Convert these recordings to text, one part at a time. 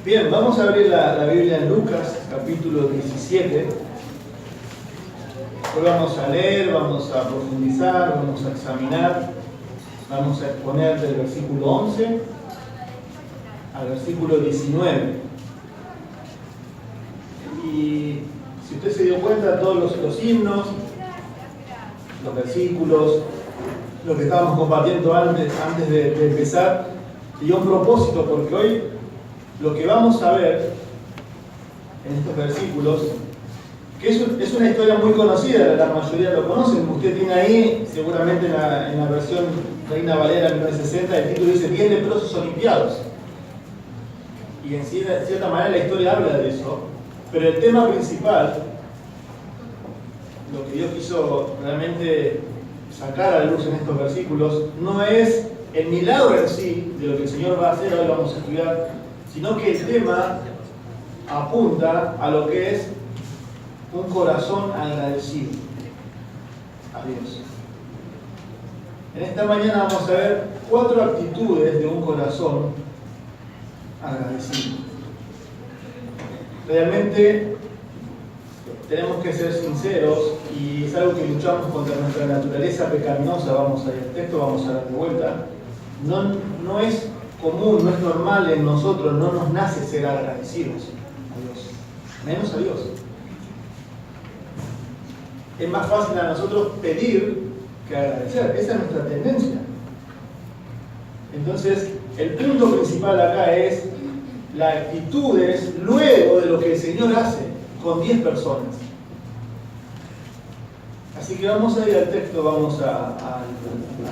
Bien, vamos a abrir la Biblia en Lucas, capítulo 17. Hoy vamos a leer, vamos a profundizar, vamos a examinar, vamos a exponer del versículo 11 al versículo 19. Y si usted se dio cuenta, todos los himnos, los versículos, lo que estábamos compartiendo antes de empezar, tenía un propósito, porque hoy lo que vamos a ver en estos versículos, que es una historia muy conocida, la mayoría lo conocen. Usted tiene ahí, seguramente en la versión Reina Valera 1960, el título dice 10 leprosos olimpiados. Y en cierta manera la historia habla de eso, pero el tema principal, lo que Dios quiso realmente sacar a la luz en estos versículos, no es el milagro en sí de lo que el Señor va a hacer, hoy vamos a estudiar, sino que el tema apunta a lo que es un corazón agradecido a Dios. En esta mañana vamos a ver 4 actitudes de un corazón agradecido. Realmente tenemos que ser sinceros, y es algo que luchamos contra nuestra naturaleza pecaminosa. Vamos a ir al texto, vamos a dar de vuelta. No es común, no es normal en nosotros, no nos nace ser agradecidos a Dios, menos a Dios. Es más fácil a nosotros pedir que agradecer, esa es nuestra tendencia. Entonces, el punto principal acá es las actitudes luego de lo que el Señor hace con 10 personas. Así que vamos a ir al texto, vamos a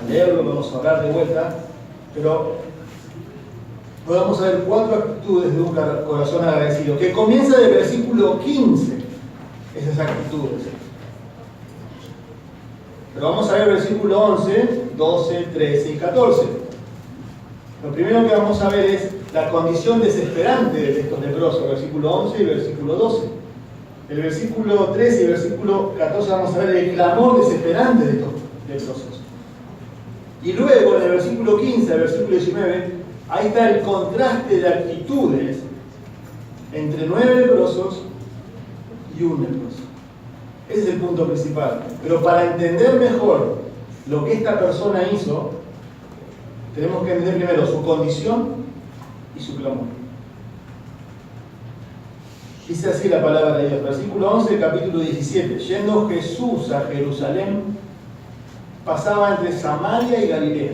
leerlo, vamos a hablar de vuelta, pero vamos a ver 4 actitudes de un corazón agradecido, que comienza del versículo 15, esas actitudes. Pero vamos a ver el versículo 11, 12, 13 y 14. Lo primero que vamos a ver es la condición desesperante de estos leprosos, versículo 11 y versículo 12. El versículo 13 y versículo 14 vamos a ver el clamor desesperante de estos leprosos. Y luego en el versículo 15 al versículo 19, ahí está el contraste de actitudes entre 9 leprosos y un leproso. Ese es el punto principal. Pero para entender mejor lo que esta persona hizo, tenemos que entender primero su condición y su clamor. Dice así la palabra de Dios, versículo 11, capítulo 17. Yendo Jesús a Jerusalén, pasaba entre Samaria y Galilea.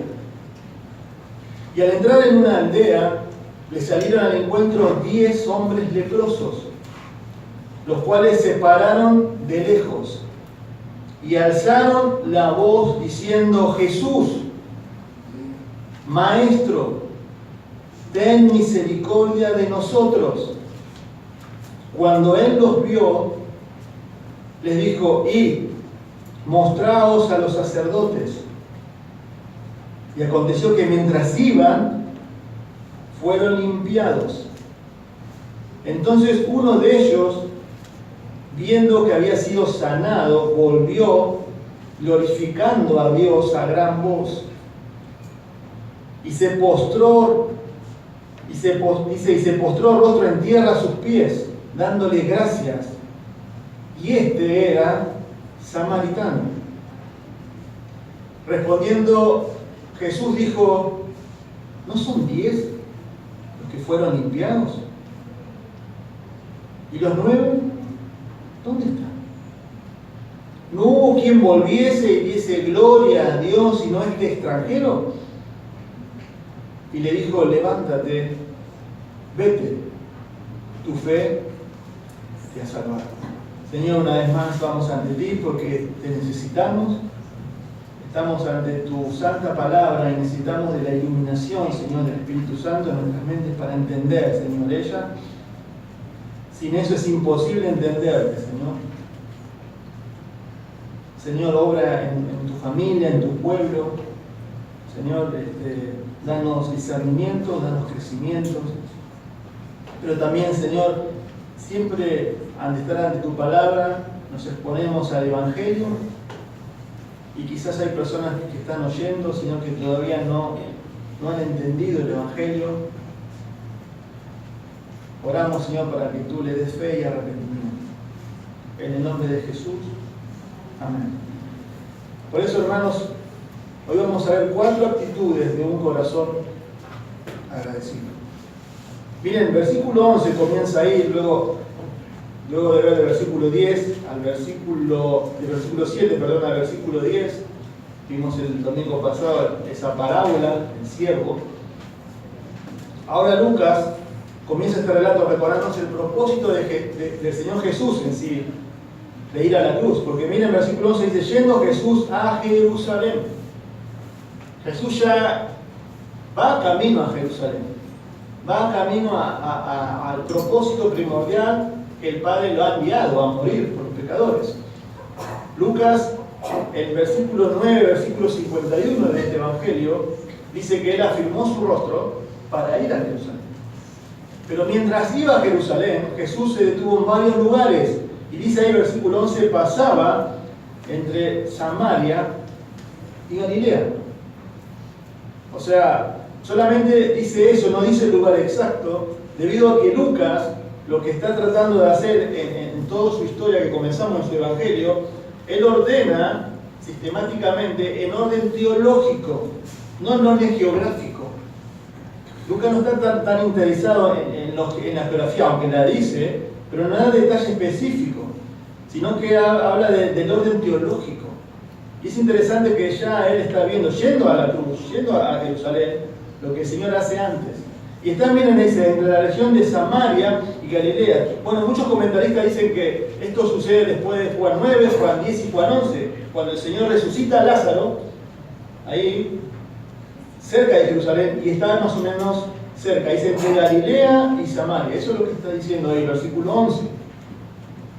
Y al entrar en una aldea, le salieron al encuentro 10 hombres leprosos, los cuales se pararon de lejos y alzaron la voz diciendo: Jesús, Maestro, ten misericordia de nosotros. Cuando él los vio, les dijo: id, mostraos a los sacerdotes. Y aconteció que mientras iban, fueron limpiados. Entonces uno de ellos, viendo que había sido sanado, volvió, glorificando a Dios a gran voz. Y se postró rostro en tierra a sus pies, dándole gracias. Y este era samaritano. Respondiendo, Jesús dijo: ¿no son 10 los que fueron limpiados? ¿Y los 9? ¿Dónde están? ¿No hubo quien volviese y diese gloria a Dios sino este extranjero? Y le dijo: levántate, vete, tu fe te ha salvado. Señor, una vez más vamos ante ti porque te necesitamos. Estamos ante tu santa palabra y necesitamos de la iluminación, Señor, del Espíritu Santo en nuestras mentes para entender, Señor, ella. Sin eso es imposible entenderte, Señor. Señor, obra en tu familia, en tu pueblo. Señor, danos discernimiento, danos crecimiento. Pero también, Señor, siempre al estar ante tu palabra, nos exponemos al Evangelio. Y quizás hay personas que están oyendo, sino que todavía no han entendido el Evangelio. Oramos, Señor, para que tú le des fe y arrepentimiento. En el nombre de Jesús. Amén. Por eso, hermanos, hoy vamos a ver 4 actitudes de un corazón agradecido. Miren, el versículo 11 comienza ahí, luego de ver el versículo 10 al versículo 7, perdón, al versículo 10, vimos el domingo pasado esa parábola, el siervo. Ahora Lucas comienza este relato recordándonos el propósito del Señor Jesús en sí, de ir a la cruz. Porque miren, el versículo 11 dice, yendo Jesús a Jerusalén. Jesús ya va camino a Jerusalén. Va camino al propósito primordial que el Padre lo ha enviado a morir por los pecadores. Lucas, el versículo 9, versículo 51 de este Evangelio, dice que él afirmó su rostro para ir a Jerusalén. Pero mientras iba a Jerusalén, Jesús se detuvo en varios lugares. Y dice ahí el versículo 11, pasaba entre Samaria y Galilea. O sea, solamente dice eso, no dice el lugar exacto, debido a que Lucas lo que está tratando de hacer en toda su historia que comenzamos en su Evangelio, él ordena sistemáticamente en orden teológico, no en orden geográfico. Lucas no está tan interesado en la geografía, aunque la dice, pero no da detalle específico, sino que habla del orden teológico. Y es interesante que ya él está viendo, yendo a la cruz, yendo a Jerusalén, lo que el Señor hace antes. Y está, miren, dice, entre la región de Samaria y Galilea. Bueno, muchos comentaristas dicen que esto sucede después de Juan 9, Juan 10 y Juan 11, cuando el Señor resucita a Lázaro, ahí, cerca de Jerusalén, y está más o menos cerca, dice entre Galilea y Samaria. Eso es lo que está diciendo ahí, versículo 11.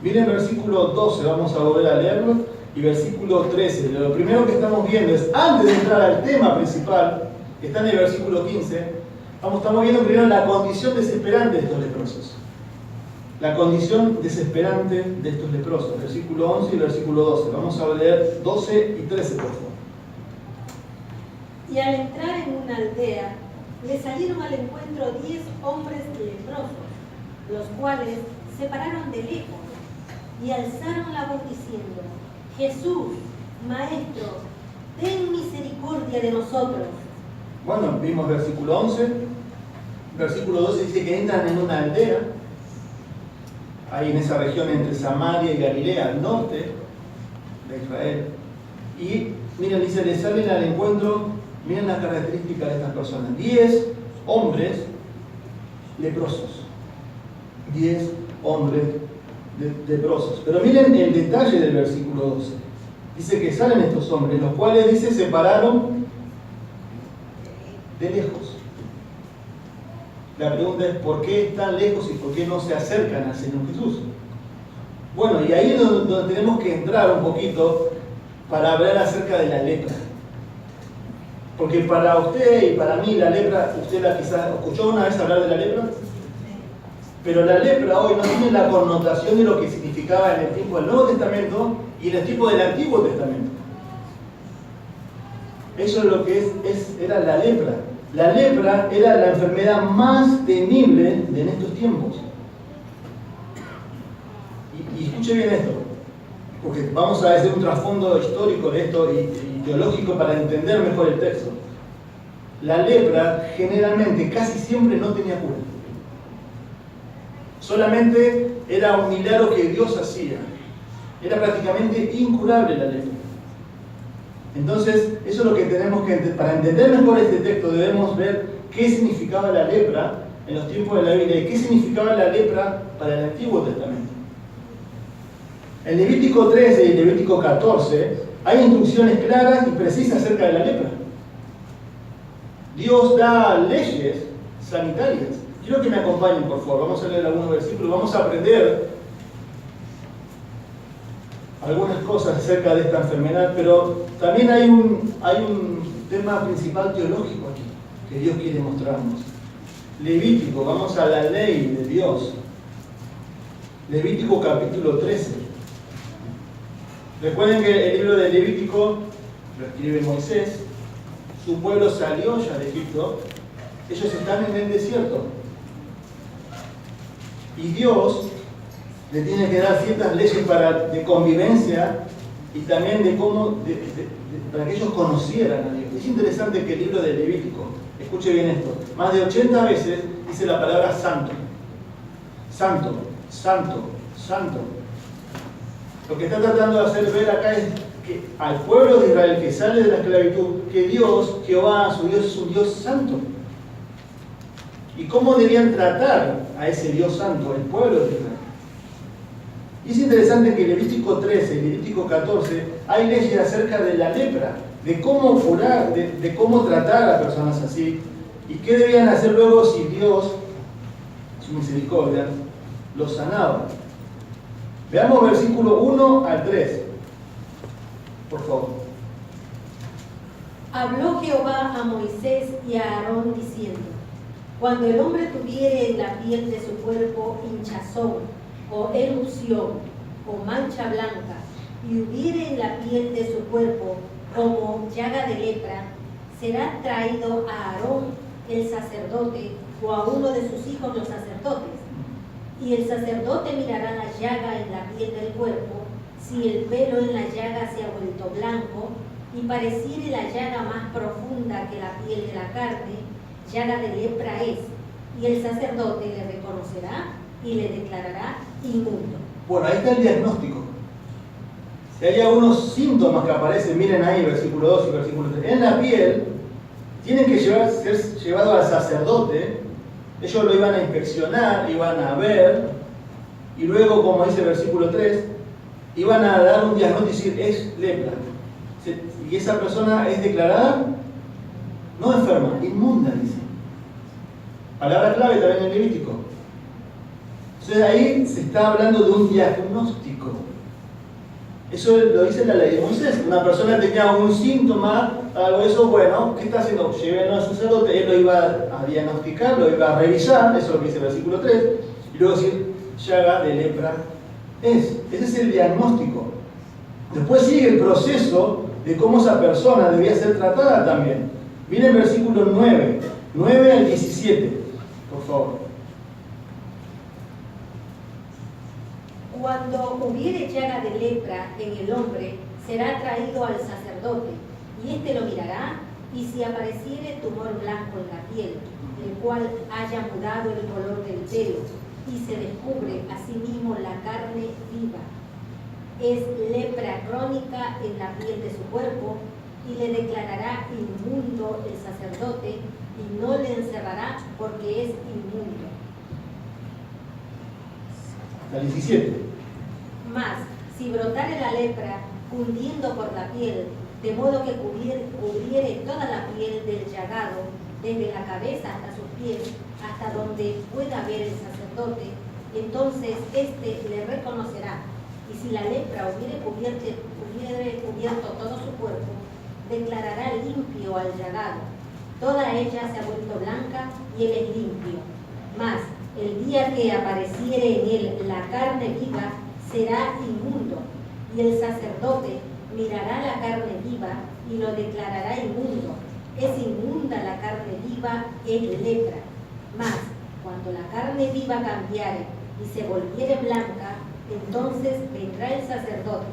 Miren el versículo 12, vamos a volver a leerlo, y versículo 13. Lo primero que estamos viendo es, antes de entrar al tema principal, que está en el versículo 15, estamos viendo primero la condición desesperante de estos leprosos. La condición desesperante de estos leprosos, versículo 11 y versículo 12. Vamos a leer 12 y 13, por favor. Y al entrar en una aldea, le salieron al encuentro 10 hombres leprosos, los cuales se pararon de lejos y alzaron la voz diciendo: Jesús, Maestro, ten misericordia de nosotros. Bueno, vimos versículo 11, versículo 12 dice que entran en una aldea, ahí en esa región entre Samaria y Galilea, al norte de Israel. Y miren, dice, le salen al encuentro, miren las características de estas personas, 10 hombres leprosos, 10 hombres leprosos. Pero miren el detalle del versículo 12, dice que salen estos hombres, los cuales, dice, se pararon de lejos. La pregunta es, ¿por qué están lejos y por qué no se acercan al Señor Jesús? Bueno, y ahí es donde tenemos que entrar un poquito para hablar acerca de la lepra. Porque para usted y para mí la lepra, usted la quizás escuchó una vez hablar de la lepra, pero la lepra hoy no tiene la connotación de lo que significaba en el tiempo del Nuevo Testamento y en el tiempo del Antiguo Testamento. Eso es lo que era la lepra. La lepra era la enfermedad más temible en estos tiempos. Y escuche bien esto, porque vamos a hacer un trasfondo histórico de esto y teológico para entender mejor el texto. La lepra generalmente, casi siempre no tenía cura. Solamente era un milagro que Dios hacía. Era prácticamente incurable la lepra. Entonces, eso es lo que tenemos que entender. Para entender mejor este texto debemos ver qué significaba la lepra en los tiempos de la Biblia y qué significaba la lepra para el Antiguo Testamento. En Levítico 13 y Levítico 14 hay instrucciones claras y precisas acerca de la lepra. Dios da leyes sanitarias. Quiero que me acompañen, por favor. Vamos a leer algunos versículos. Vamos a aprender algunas cosas acerca de esta enfermedad, pero también hay un tema principal teológico aquí que Dios quiere mostrarnos. Levítico, vamos a la ley de Dios. Levítico capítulo 13. Recuerden que el libro de Levítico lo escribe Moisés. Su pueblo salió ya de Egipto. Ellos están en el desierto. Y Dios le tiene que dar ciertas leyes de convivencia y también de cómo, para que ellos conocieran a Dios. Es interesante que el libro de Levítico, escuche bien esto, más de 80 veces dice la palabra santo. Santo, santo, santo. Lo que está tratando de hacer ver acá es que al pueblo de Israel que sale de la esclavitud, que Dios, Jehová, su Dios, es un Dios santo. ¿Y cómo debían tratar a ese Dios santo, el pueblo de Israel? Y es interesante que en Levítico 13 y Levítico 14 hay leyes acerca de la lepra, de cómo curar, de cómo tratar a personas así, y qué debían hacer luego si Dios, su misericordia, los sanaba. Veamos versículo 1 al 3, por favor. Habló Jehová a Moisés y a Aarón diciendo: cuando el hombre tuviere en la piel de su cuerpo hinchazón, o erupción, o mancha blanca, y hubiere en la piel de su cuerpo como llaga de lepra, será traído a Aarón el sacerdote, o a uno de sus hijos los sacerdotes. Y el sacerdote mirará la llaga en la piel del cuerpo, si el pelo en la llaga se ha vuelto blanco, y pareciere la llaga más profunda que la piel de la carne, llaga de lepra es, y el sacerdote le reconocerá y le declarará inmundo. Bueno, ahí está el diagnóstico. Si hay algunos síntomas que aparecen, miren ahí, versículo 2 y versículo 3. En la piel, tienen que ser llevado al sacerdote. Ellos lo iban a inspeccionar, iban a ver, y luego, como dice el versículo 3, iban a dar un diagnóstico y decir, es lepra. Y esa persona es declarada no enferma, inmunda, dice. Palabra clave también en Levítico. Entonces ahí se está hablando de un diagnóstico. Eso lo dice la ley de Moisés. Una persona tenía un síntoma, algo de eso, bueno, ¿qué está haciendo? Llévenlo al sacerdote, él lo iba a diagnosticar, lo iba a revisar, eso es lo que dice el versículo 3, y luego decir, llaga de lepra es. Ese es el diagnóstico. Después sigue el proceso de cómo esa persona debía ser tratada también. Viene el versículo 9 al 17, por favor. Cuando hubiere llaga de lepra en el hombre, será traído al sacerdote, y éste lo mirará, y si apareciere tumor blanco en la piel, el cual haya mudado el color del pelo, y se descubre asimismo la carne viva, es lepra crónica en la piel de su cuerpo, y le declarará inmundo el sacerdote, y no le encerrará porque es inmundo. Hasta el 17. Mas, si brotare la lepra, cundiendo por la piel, de modo que cubriere toda la piel del llagado, desde la cabeza hasta sus pies, hasta donde pueda ver el sacerdote, entonces éste le reconocerá. Y si la lepra hubiere cubierto todo su cuerpo, declarará limpio al llagado. Toda ella se ha vuelto blanca y él es limpio. Mas, el día que apareciere en él la carne viva, será inmundo, y el sacerdote mirará la carne viva y lo declarará inmundo. Es inmunda la carne viva, es lepra. Mas, cuando la carne viva cambiare y se volviere blanca, entonces vendrá el sacerdote,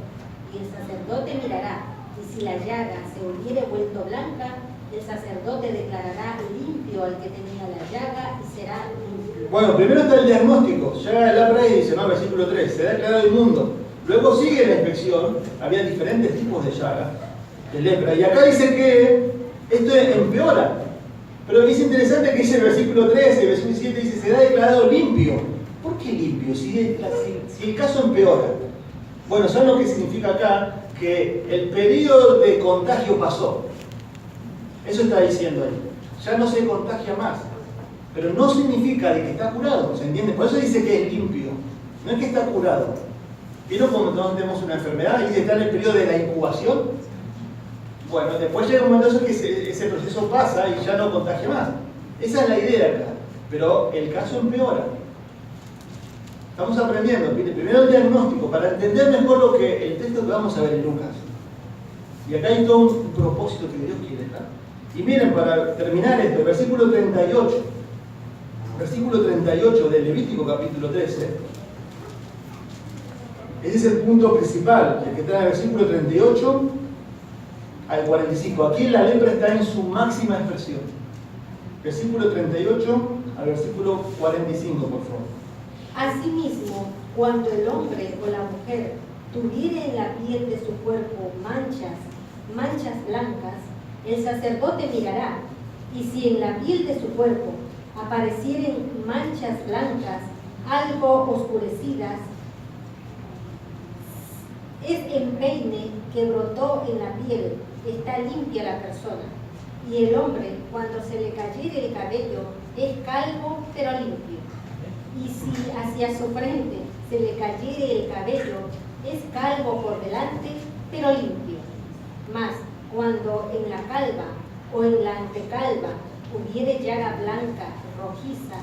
y el sacerdote mirará, y si la llaga se hubiere vuelto blanca, el sacerdote declarará limpio al que tenía la llaga y será limpio. Bueno, primero está el diagnóstico, llaga de lepra y dice, no, versículo 3, será declarado inmundo. Luego sigue la inspección, había diferentes tipos de llaga, de lepra, y acá dice que esto empeora. Pero es interesante que dice el versículo 13, el versículo 17 dice, será declarado limpio. ¿Por qué limpio? Si el caso empeora. Bueno, ¿saben lo que significa acá? Que el periodo de contagio pasó. Eso está diciendo ahí. Ya no se contagia más. Pero no significa de que está curado, ¿se entiende? Por eso dice que es limpio. No es que está curado. ¿Vieron cómo nosotros tenemos una enfermedad y está en el periodo de la incubación? Bueno, después llega un momento en que ese proceso pasa y ya no contagia más. Esa es la idea acá. Pero el caso empeora. Estamos aprendiendo. Primero el diagnóstico, para entender mejor lo que el texto que vamos a ver en Lucas. Y acá hay todo un propósito que Dios quiere dar. Y miren, para terminar esto, el versículo 38. Versículo 38 del Levítico capítulo 13. Ese es el punto principal, el que está en el versículo 38 al 45. Aquí la lepra está en su máxima expresión. Versículo 38 al versículo 45, por favor. Asimismo, cuando el hombre o la mujer tuviere en la piel de su cuerpo manchas blancas, el sacerdote mirará, y si en la piel de su cuerpo aparecieren manchas blancas, algo oscurecidas, es empeine que brotó en la piel, está limpia la persona. Y el hombre, cuando se le cayere el cabello, es calvo pero limpio. Y si hacia su frente se le cayere el cabello, es calvo por delante pero limpio. Mas cuando en la calva o en la antecalva hubiere llaga blanca, rojiza,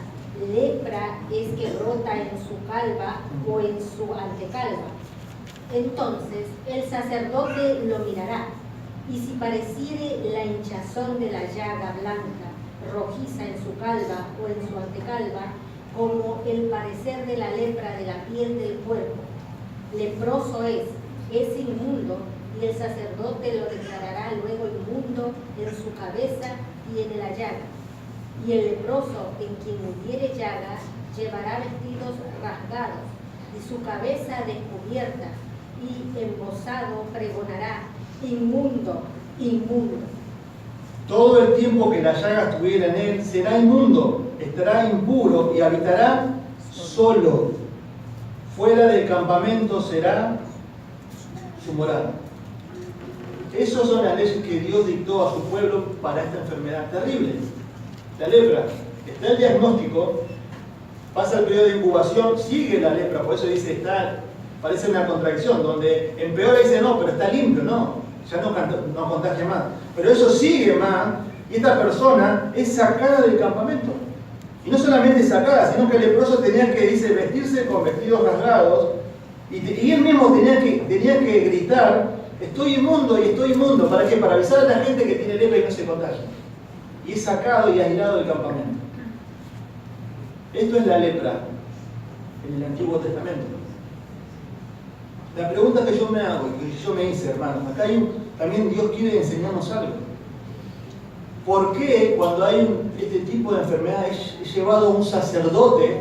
lepra es que brota en su calva o en su antecalva. Entonces el sacerdote lo mirará, y si pareciere la hinchazón de la llaga blanca, rojiza en su calva o en su antecalva, como el parecer de la lepra de la piel del cuerpo, leproso es inmundo, y el sacerdote lo declarará luego inmundo en su cabeza y en la llaga. Y el leproso en quien hubiere llagas llevará vestidos rasgados y su cabeza descubierta, y embozado pregonará: inmundo, inmundo. Todo el tiempo que la llaga estuviera en él será inmundo, estará impuro y habitará solo. Fuera del campamento será su morada. Esas son las leyes que Dios dictó a su pueblo para esta enfermedad terrible, la lepra. Está el diagnóstico, pasa el periodo de incubación, sigue la lepra, por eso dice, parece una contradicción, donde empeora y dice, no, pero está limpio, no, ya no contagia más. Pero eso sigue más, y esta persona es sacada del campamento. Y no solamente sacada, sino que el leproso tenía que, dice, vestirse con vestidos rasgados, y él mismo tenía que gritar: estoy inmundo y estoy inmundo. ¿Para qué? Para avisar a la gente que tiene lepra y no se contagia. Y es sacado y aislado del campamento. Esto es la lepra en el Antiguo Testamento. La pregunta que yo me hago y que yo me hice, hermanos, acá también Dios quiere enseñarnos algo. ¿Por qué cuando hay este tipo de enfermedad es llevado a un sacerdote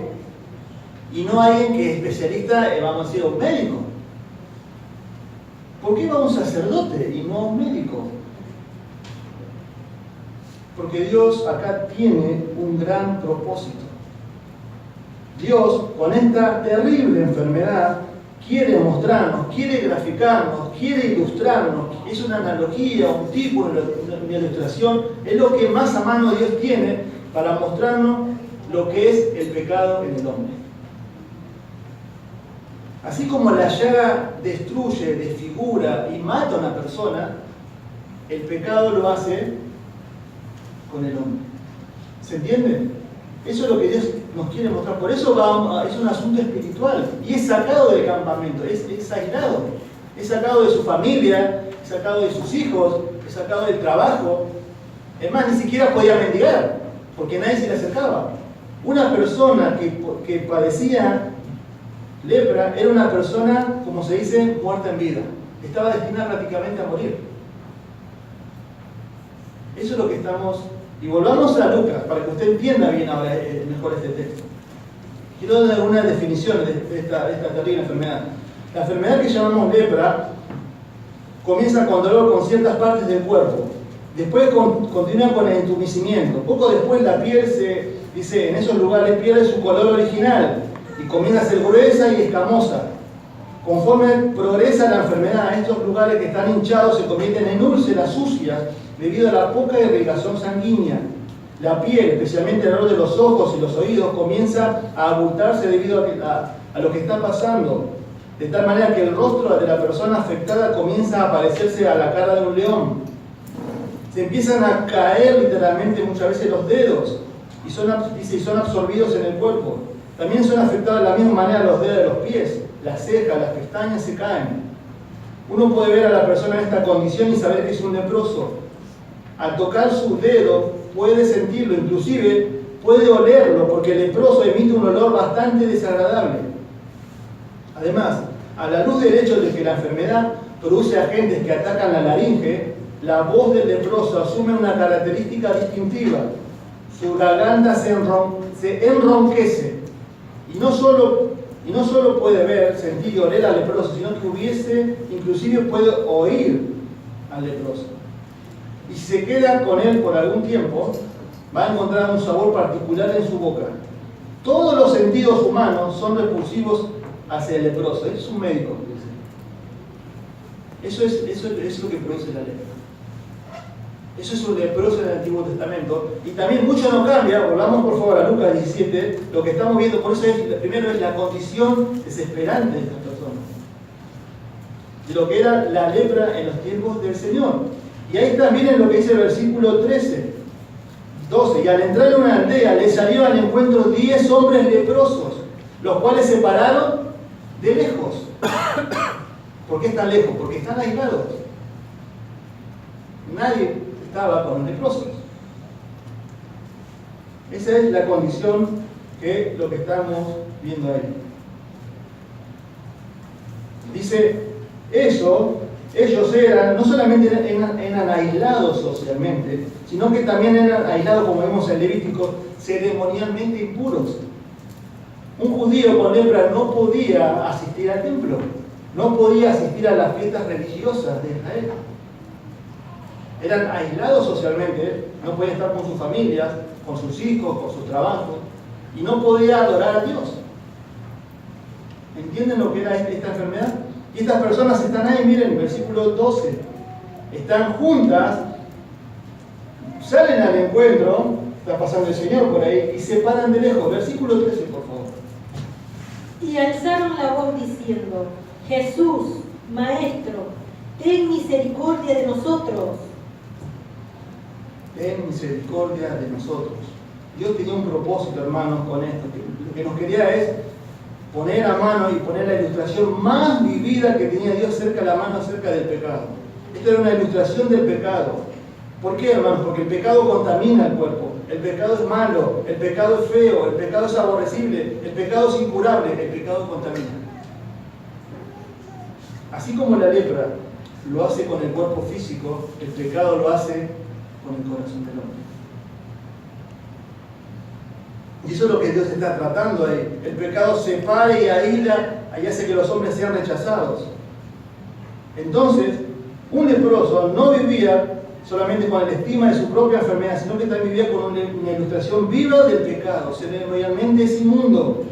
y no alguien que es especialista, vamos a decir, un médico? ¿Por qué va un sacerdote y no un médico? Porque Dios acá tiene un gran propósito. Dios, con esta terrible enfermedad, quiere mostrarnos, quiere graficarnos, quiere ilustrarnos. Es una analogía, un tipo, una ilustración. Es lo que más a mano Dios tiene para mostrarnos lo que es el pecado en el hombre. Así como la llaga destruye, desfigura y mata a una persona, el pecado lo hace con el hombre. ¿Se entiende? Eso es lo que Dios nos quiere mostrar. Por eso es un asunto espiritual. Y es sacado del campamento, es aislado. Es sacado de su familia, es sacado de sus hijos, es sacado del trabajo. Es más, ni siquiera podía mendigar, porque nadie se le acercaba. Una persona que padecía lepra era una persona, como se dice, muerta en vida. Estaba destinada prácticamente a morir. Eso es lo que estamos... Y volvamos a Lucas, para que usted entienda bien ahora mejor este texto. Quiero dar algunas definiciones de esta terrible enfermedad. La enfermedad que llamamos lepra comienza con dolor con ciertas partes del cuerpo. Después continúa con el entumecimiento. Poco después la piel en esos lugares pierde su color original y comienza a ser gruesa y escamosa. Conforme progresa la enfermedad, estos lugares que están hinchados se convierten en úlceras sucias debido a la poca irrigación sanguínea. La piel, especialmente alrededor de los ojos y los oídos, comienza a abultarse debido a lo que está pasando, de tal manera que el rostro de la persona afectada comienza a parecerse a la cara de un león. Se empiezan a caer literalmente muchas veces los dedos y son absorbidos en el cuerpo. También son afectados de la misma manera los dedos de los pies, las cejas, las pestañas se caen. Uno puede ver a la persona en esta condición y saber que es un leproso. Al tocar sus dedos puede sentirlo, inclusive puede olerlo porque el leproso emite un olor bastante desagradable. Además, a la luz del hecho de que la enfermedad produce agentes que atacan la laringe, la voz del leproso asume una característica distintiva. Su garganta se enronquece y no solo puede ver, sentir y oler al leproso, sino que inclusive puede oír al leproso. Y si se queda con él por algún tiempo, va a encontrar un sabor particular en su boca. Todos los sentidos humanos son repulsivos hacia el leproso. Es un médico. Eso es lo que produce la lepra. Eso es un leproso en el Antiguo Testamento. Y también mucho no cambia, volvamos por favor a Lucas 17, lo que estamos viendo, por eso primero es la condición desesperante de estas personas. De lo que era la lepra en los tiempos del Señor. Y ahí también en lo que dice el versículo 12, y al entrar en una aldea le salieron al encuentro 10 hombres leprosos, los cuales se pararon de lejos. ¿Por qué están lejos? Porque están aislados. Nadie estaba con los leprosos. Esa es la condición que lo que estamos viendo ahí. Dice, ellos eran, no solamente eran aislados socialmente, sino que también eran aislados, como vemos en Levítico, ceremonialmente impuros. Un judío con lepra no podía asistir al templo, no podía asistir a las fiestas religiosas de Israel. Eran aislados socialmente, no podían estar con sus familias, con sus hijos, con sus trabajos, y no podía adorar a Dios. ¿Entienden lo que era esta enfermedad? Y estas personas están ahí, miren, versículo 12. Están juntas, salen al encuentro, está pasando el Señor por ahí, y se paran de lejos. Versículo 13, por favor. Y alzaron la voz diciendo, Jesús, Maestro, ten misericordia de nosotros. Ten misericordia de nosotros. Dios tenía un propósito, hermanos, con esto. Lo que nos quería es poner a mano y poner la ilustración más vivida que tenía Dios cerca de la mano acerca del pecado. Esta era una ilustración del pecado. ¿Por qué, hermanos? Porque el pecado contamina el cuerpo. El pecado es malo, el pecado es feo, el pecado es aborrecible, el pecado es incurable, el pecado contamina. Así como la lepra lo hace con el cuerpo físico, el pecado lo hace con el corazón del hombre. Y eso es lo que Dios está tratando ahí. El pecado separa y aísla y hace que los hombres sean rechazados. Entonces, un leproso no vivía solamente con la estima de su propia enfermedad, sino que también vivía con una ilustración viva del pecado. Ceremonialmente es inmundo.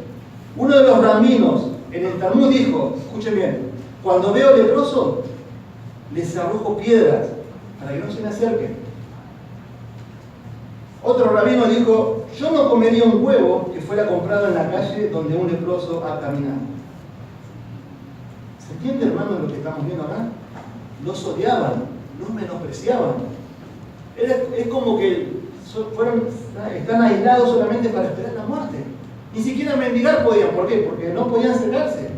Uno de los rabinos en el Talmud dijo, escuchen bien, cuando veo leproso, les arrojo piedras para que no se me acerquen. Otro rabino dijo, yo no comería un huevo que fuera comprado en la calle donde un leproso ha caminado. ¿Se entiende, hermano, lo que estamos viendo acá? Los odiaban, los menospreciaban. Es como que están aislados solamente para esperar la muerte. Ni siquiera mendigar podían. ¿Por qué? Porque no podían acercarse.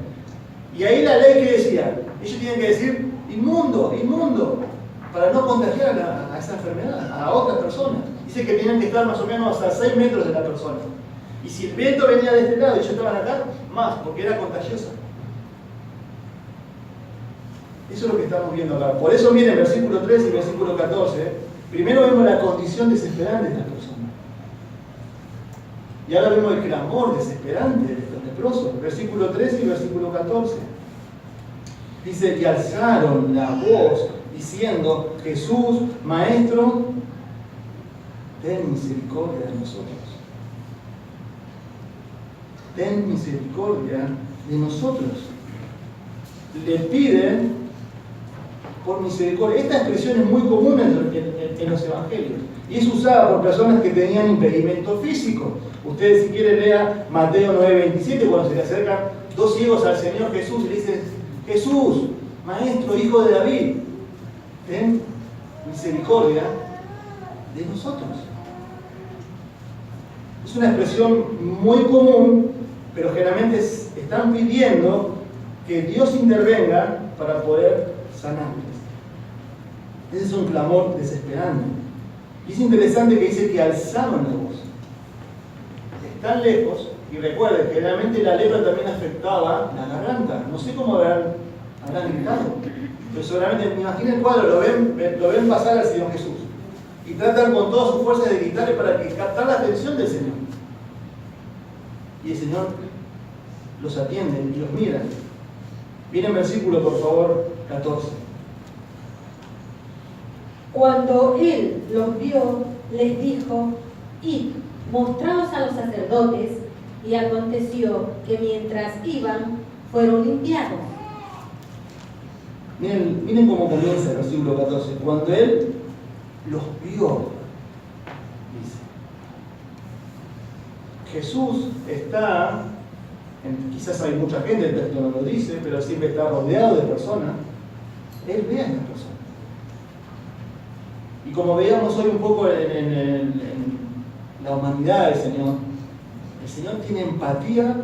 Y ahí la ley que decía, ellos tienen que decir, inmundo, inmundo, para no contagiar a esa enfermedad, a otras personas. Dice que tenían que estar más o menos a 6 metros de la persona. Y si el viento venía de este lado y ellos estaban acá, más, porque era contagiosa. Eso es lo que estamos viendo acá. Por eso miren versículo 13 y versículo 14. Primero vemos la condición desesperante de estas personas. Y ahora vemos el clamor desesperante de estos leprosos. Versículo 13 y versículo 14. Dice, y alzaron la voz diciendo, Jesús, Maestro, ten misericordia de nosotros. Ten misericordia de nosotros. Le piden por misericordia. Esta expresión es muy común en los evangelios y es usada por personas que tenían impedimento físico. Ustedes, si quieren, lean Mateo 9:27, cuando se le acercan 2 ciegos al Señor Jesús y le dicen, Jesús, Maestro, Hijo de David, ten misericordia de nosotros. Es una expresión muy común, pero generalmente están pidiendo que Dios intervenga para poder sanarles. Ese es un clamor desesperante. Y es interesante que dice que alzaron la voz. están lejos, y recuerden, generalmente la lepra también afectaba la garganta. No sé cómo habrán gritado, pero seguramente, me imagino el cuadro, lo ven pasar al Señor Jesús. Y tratan con todas sus fuerzas de gritarle para captar la atención del Señor. Y el Señor los atiende y los mira. Viene el versículo, por favor, 14. Cuando él los vio, les dijo: id, mostraos a los sacerdotes. Y aconteció que mientras iban, fueron limpiados. Miren cómo comienza el versículo 14. Cuando él los vio, dice. Jesús está, quizás hay mucha gente, el texto no lo dice, pero siempre está rodeado de personas. Él ve a estas personas. Y como veíamos hoy un poco en la humanidad del Señor, el Señor tiene empatía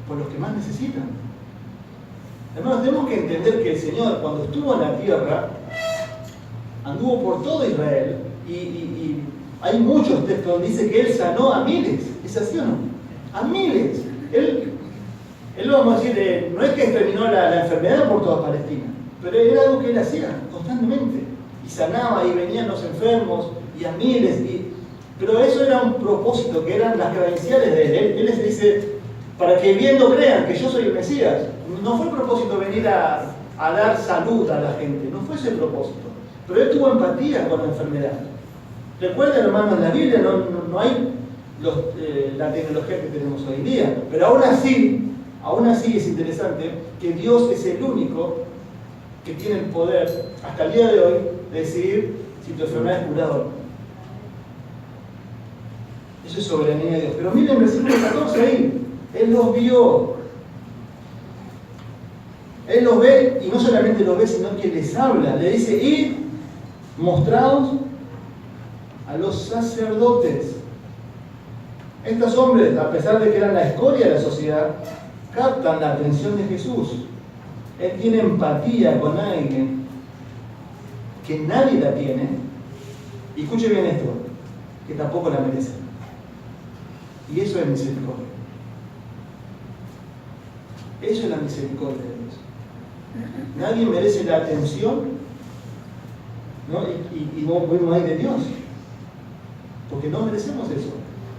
por los que más necesitan. Hermanos, tenemos que entender que el Señor, cuando estuvo en la tierra, anduvo por todo Israel, y hay muchos textos donde dice que Él sanó a miles. ¿Es así o no? A miles. Él lo vamos a decir, no es que exterminó la enfermedad por toda Palestina, pero era algo que Él hacía constantemente. Y sanaba, y venían los enfermos, y a miles. Pero eso era un propósito, que eran las credenciales de Él. Él les dice, para que viendo crean que yo soy el Mesías. No fue el propósito venir a dar salud a la gente, no fue ese el propósito. Pero Él tuvo empatía con la enfermedad. Recuerden, hermanos, en la Biblia no hay la tecnología que tenemos hoy en día. Pero aún así es interesante que Dios es el único que tiene el poder, hasta el día de hoy, de decidir si tu enfermedad es curada o no. Eso es soberanía de Dios. Pero miren el versículo 14 ahí. Él los vio. Él los ve, y no solamente los ve, sino que les habla. Le dice: id, mostraos a los sacerdotes. Estos hombres, a pesar de que eran la escoria de la sociedad, captan la atención de Jesús. Él tiene empatía con alguien que nadie la tiene. Y escuche bien esto, que tampoco la merece. Y eso es misericordia. Eso es la misericordia de Dios. Nadie merece la atención, ¿no? Y no hay de Dios, porque no merecemos eso.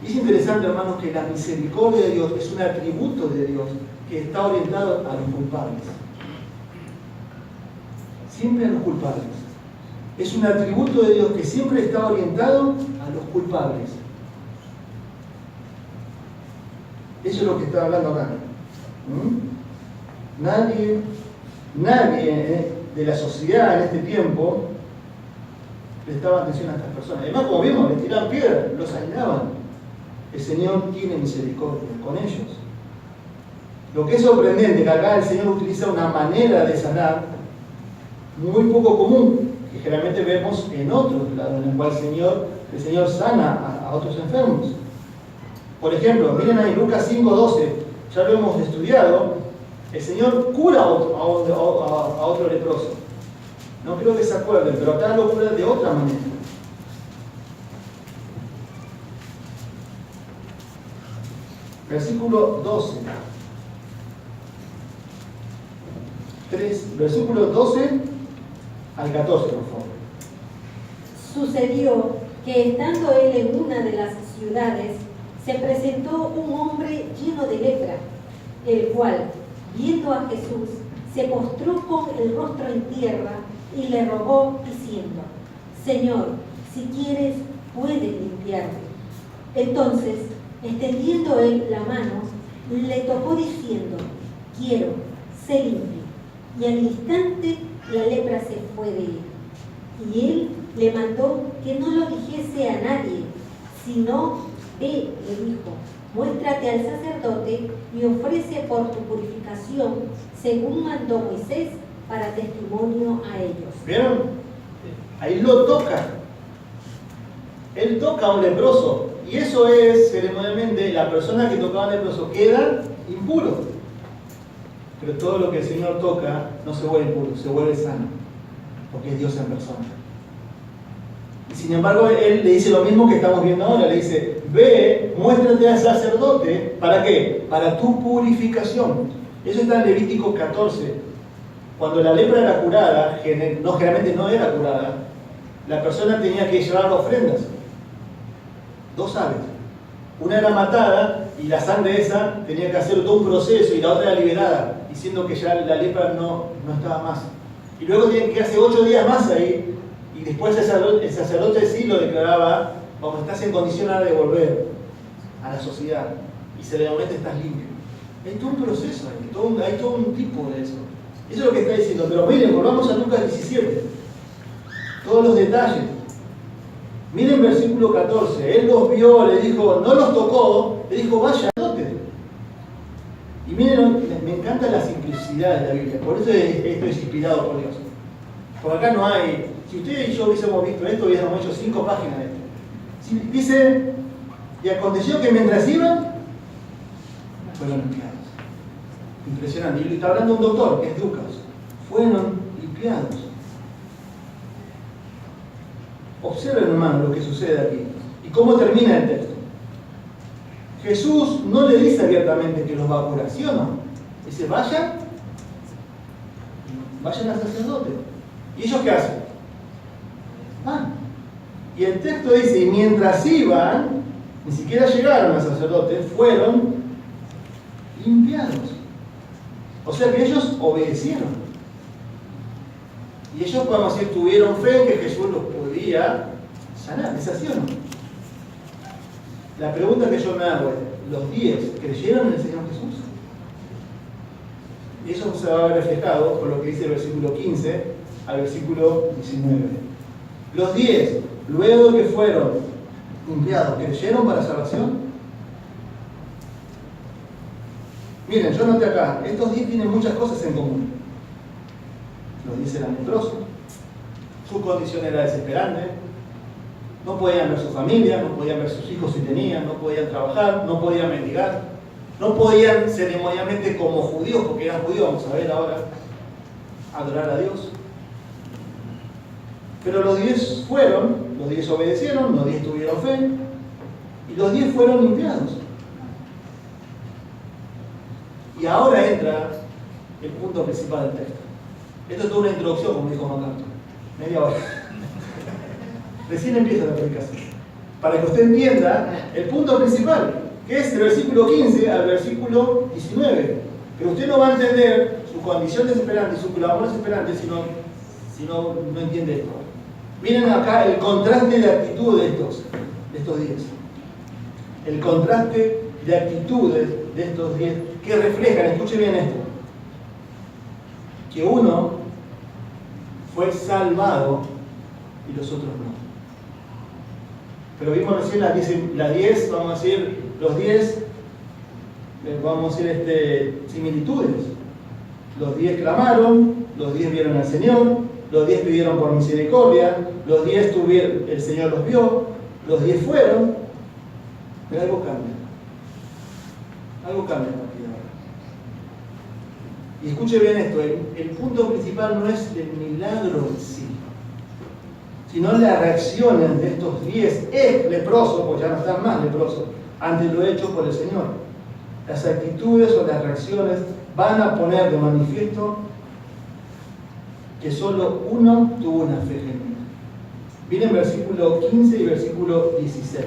Y es interesante, hermanos, que la misericordia de Dios es un atributo de Dios que está orientado a los culpables. Siempre a los culpables. Es un atributo de Dios que siempre está orientado a los culpables. Eso es lo que está hablando acá. Nadie de la sociedad en este tiempo prestaba atención a estas personas. Además, como vimos, les tiraban piedras, los aislaban. El Señor tiene misericordia con ellos. Lo que es sorprendente, que acá el Señor utiliza una manera de sanar muy poco común, que generalmente vemos en otros lados, en el cual el Señor sana a otros enfermos. Por ejemplo, miren ahí Lucas 5:12, ya lo hemos estudiado. El Señor cura a otro leproso. No creo que se acuerden, pero acá lo cura de otra manera. Versículo 12. Versículo 12 al 14, por favor. Sucedió que estando él en una de las ciudades, se presentó un hombre lleno de lepra, el cual, viendo a Jesús, se postró con el rostro en tierra y le rogó diciendo: Señor, si quieres, puedes limpiarme. Entonces, extendiendo él la mano, le tocó diciendo: quiero, sé limpio. Y al instante la lepra se fue de él. Y él le mandó que no lo dijese a nadie, sino: ve, le dijo, muéstrate al sacerdote y ofrece por tu purificación, según mandó Moisés, para testimonio a ellos. ¿Vieron? Ahí lo toca. Él toca a un leproso. Y eso es, ceremonialmente, la persona que tocaba a un leproso queda impuro. Pero todo lo que el Señor toca no se vuelve impuro, se vuelve sano. Porque es Dios en persona. Y sin embargo, él le dice lo mismo que estamos viendo ahora. Le dice, ve, muéstrate al sacerdote. ¿Para qué? Para tu purificación. Eso está en Levítico 14. Cuando la lepra era curada, generalmente no era curada, la persona tenía que llevar ofrendas. 2 aves. Una era matada y la sangre esa tenía que hacer todo un proceso y la otra era liberada, diciendo que ya la lepra no estaba más. Y luego tenían que hacer 8 días más ahí y después el sacerdote sí lo declaraba, como estás en condición ahora de volver a la sociedad y cerebralmente estás limpio. Hay todo un proceso, hay todo un tipo de eso. Eso es lo que está diciendo. Pero miren, volvamos a Lucas 17. Todos los detalles. Miren versículo 14. Él los vio, le dijo, no los tocó, le dijo, vaya, anote. Y miren, me encanta la simplicidad de la Biblia. Por eso esto es inspirado por Dios. Porque acá no hay. Si ustedes y yo hubiésemos visto esto, hubiésemos hecho 5 páginas de esto. Dice, y aconteció que mientras iban, fueron limpiados. Impresionante. Y está hablando un doctor, que es Lucas. Fueron limpiados. Observen, hermano, lo que sucede aquí. ¿Y cómo termina el texto? Jesús no le dice abiertamente que los va a curar, ¿sí o no? Dice, vayan al sacerdote. ¿Y ellos qué hacen? Van. Y el texto dice, y mientras iban, ni siquiera llegaron al sacerdote, fueron limpiados. O sea que ellos obedecieron. Y ellos, podemos decir, tuvieron fe en que Jesús los podía sanar. ¿Es así o no? La pregunta que yo me hago es, ¿los 10 creyeron en el Señor Jesús? Y eso se va a ver reflejado por lo que dice el versículo 15 al versículo 19. Los 10, luego de que fueron limpiados, ¿creyeron para salvación? Miren, yo noté acá, estos 10 tienen muchas cosas en común. Los 10 eran leprosos, su condición era desesperante, no podían ver su familia, no podían ver sus hijos si tenían, no podían trabajar, no podían mendigar, no podían ceremonialmente como judíos, porque eran judíos, vamos a ver ahora, adorar a Dios. Pero los 10 fueron, los 10 obedecieron, los 10 tuvieron fe, y los 10 fueron limpiados. Y ahora entra el punto principal del texto. Esto es toda una introducción, como dijo MacArthur. Media hora. Recién empieza la predicación. Para que usted entienda el punto principal, que es el versículo 15 al versículo 19. Pero usted no va a entender su condición desesperante y su clamor desesperante si no entiende esto. Miren acá el contraste de actitud de estos 10. El contraste de actitudes de estos 10 que reflejan, escuche bien esto, que uno fue salvado y los otros no. Pero vimos recién las 10, vamos a decir, los 10, vamos a decir, similitudes. Los 10 clamaron, los 10 vieron al Señor, los 10 pidieron por misericordia, los 10 tuvieron, el Señor los vio, los 10 fueron, pero algo cambia. Algo cambia a partir de ahora. Y escuche bien esto, el punto principal no es el milagro en sí, sino las reacciones de estos 10 leprosos, porque ya no están más leprosos, ante lo hecho por el Señor. Las actitudes o las reacciones van a poner de manifiesto que solo uno tuvo una fe genuina. Vienen versículo 15 y versículo 16.